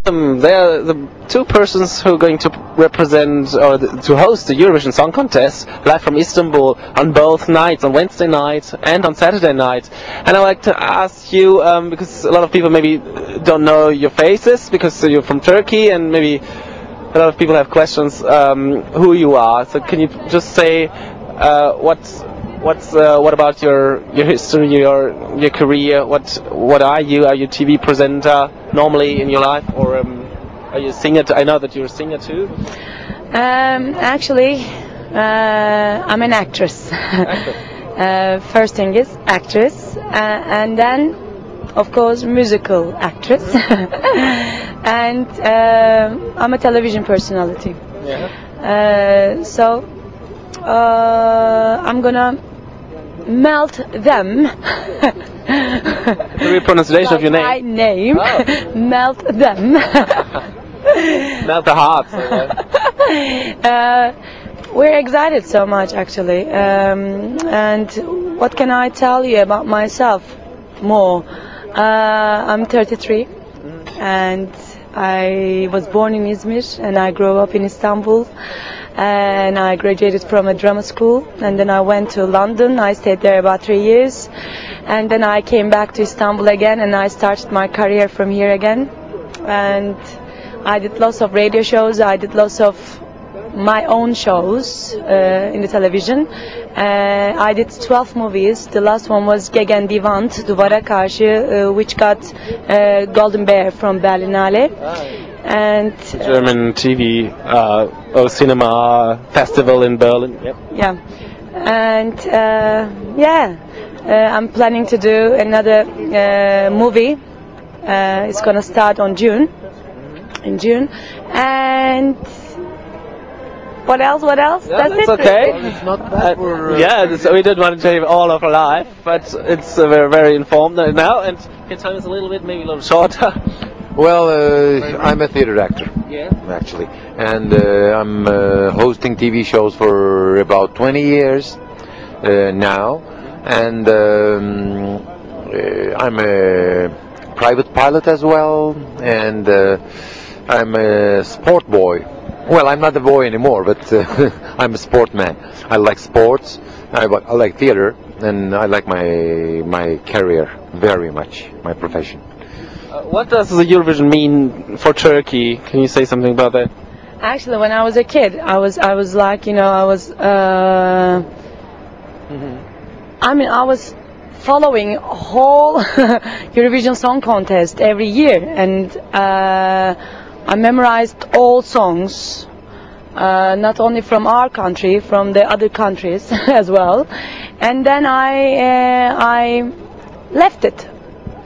them. They are the two persons who are going to represent or to host the Eurovision Song Contest live from Istanbul on both nights, on Wednesday night and on Saturday night. And I'd like to ask you, because a lot of people maybe don't know your faces because you're from Turkey, and maybe a lot of people have questions who you are. So can you just say what about your history, your career? What are you? Are you a TV presenter normally in your life, or are you a singer? I know that you're a singer too. Actually, I'm an actress. First thing is actress, and then, of course, musical actress, and I'm a television personality. Yeah. So I'm gonna melt them. The real pronunciation of your name. My name. Oh. Melt them. Melt the hearts. We're excited so much, actually. And what can I tell you about myself more? I'm 33, and I was born in Izmir, and I grew up in Istanbul. And I graduated from a drama school, and then I went to London. I stayed there about 3 years, and then I came back to Istanbul again, and I started my career from here again. And I did lots of radio shows. I did lots of my own shows in the television. I did 12 movies. The last one was Gegen die Wand, Duvara Karşı, which got Golden Bear from Berlinale. And German TV cinema festival in Berlin. Yep. Yeah, and I'm planning to do another movie. It's gonna start in June, and what else? Yeah, that's it's it. okay. It's not bad for... yeah, so we didn't want to tell you all of our life, but it's very, very informed now, and can you tell us a little bit, maybe a little shorter? Well, I'm a theater actor, Yeah. actually, and I'm hosting TV shows for about 20 years now, and I'm a private pilot as well, and I'm a sport boy. Well, I'm not a boy anymore, but I'm a sportman. I like sports, I like theater, and I like my career very much, my profession. What does the Eurovision mean for Turkey? Can you say something about that? Actually, when I was a kid, I was like, I was following whole Eurovision Song Contest every year, and I memorized all songs, not only from our country, from the other countries as well. And then I left it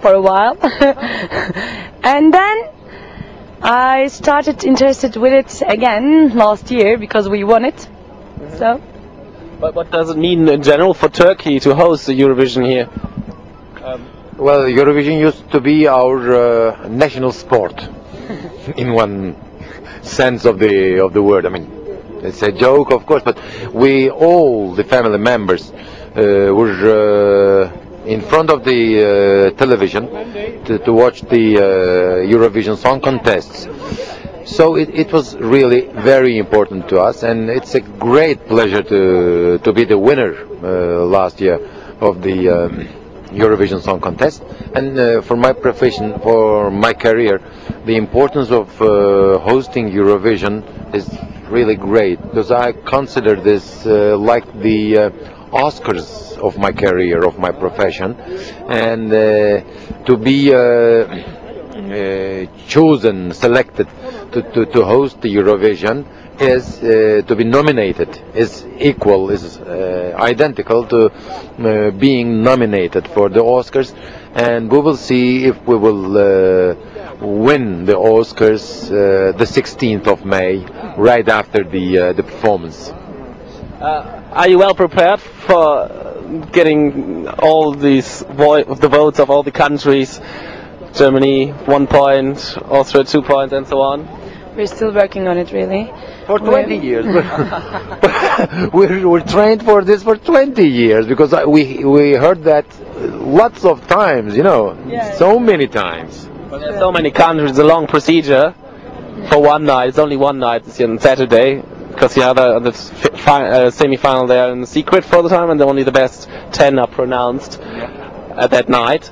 for a while, and then I started interested with it again last year because we won it. So. But what does it mean in general for Turkey to host the Eurovision here? Well, Eurovision used to be our national sport, in one sense of the word. I mean, it's a joke, of course, but we all, the family members, were in front of the television to watch the Eurovision Song Contests. So it was really very important to us, and it's a great pleasure to be the winner last year of the Eurovision Song Contest. And for my profession, for my career, the importance of hosting Eurovision is really great, because I consider this like the Oscars of my career, of my profession, and to be chosen, selected to host the Eurovision is to be nominated, is equal, is identical to being nominated for the Oscars, and we will see if we will win the Oscars the 16th of May, right after the performance. Are you well prepared for getting all these the votes of all the countries? Germany 1 point, Austria 2 points, and so on. We're still working on it, really. For 20 years. we're trained for this for 20 years, because we heard that lots of times, Yeah. so many times. There's so many countries, it's a long procedure for one night. It's only one night, it's on Saturday, because you have the semi-final there in secret for the time, and only the best 10 are pronounced at that night.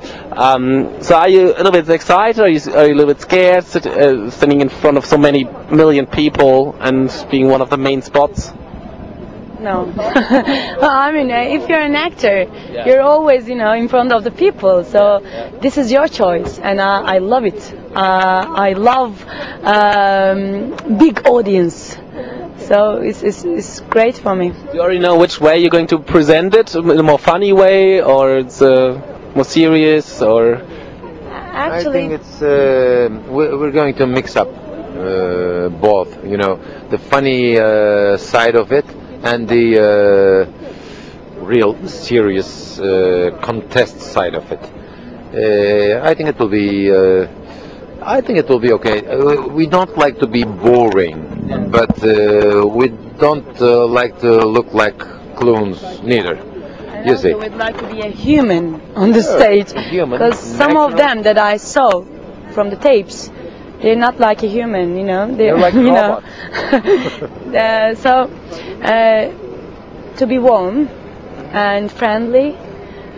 So are you a little bit excited, or are you a little bit scared, standing in front of so many million people and being one of the main spots? No. Well, I mean, if you're an actor, you're always, in front of the people. So this is your choice, and I love it. I love big audience. So it's great for me. Do you already know which way you're going to present it? In a more funny way, or it's more serious, or? Actually, I think it's we're going to mix up both. The funny side of it and the real serious contest side of it. I think it will be. I think it will be okay. We don't like to be boring, but we don't like to look like clowns neither. and You also see. would like to be a human on the stage, human, because some of them that I saw from the tapes, they're not like a human, They're like robots. So to be warm and friendly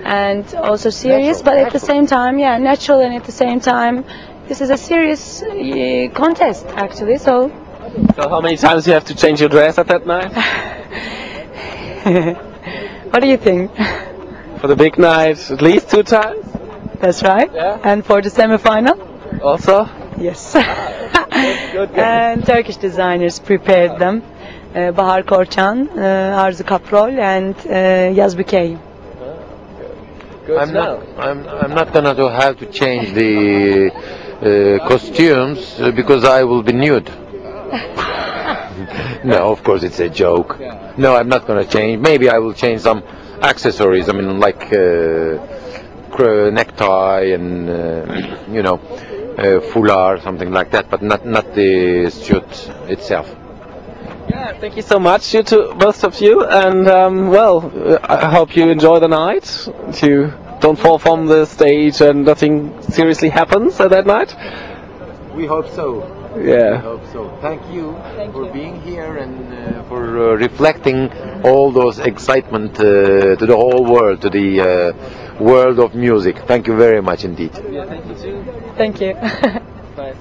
and also serious, Natural, but at the same time, natural, and at the same time, this is a serious contest actually. So how many times do you have to change your dress at that night? what do you think? For the big night, at least 2 times? That's right. Yeah. And for the semi-final? Also? Yes. Good. And Turkish designers prepared them. Bahar Korhan, Arzu Kaprol, and Yaz Bükey. Good I'm not gonna have to change the costumes because I will be nude. No, of course it's a joke. No, I'm not gonna change. Maybe I will change some accessories. I mean, like necktie and foulard, something like that, but not the suit itself. Yeah, thank you so much, both of you, and I hope you enjoy the night. You don't fall from the stage and nothing seriously happens at that night. We hope so. Yeah. I hope so. Thank you for being here and for reflecting all those excitement to the whole world, to the world of music. Thank you very much indeed. Yeah, thank you too. Thank you. Nice.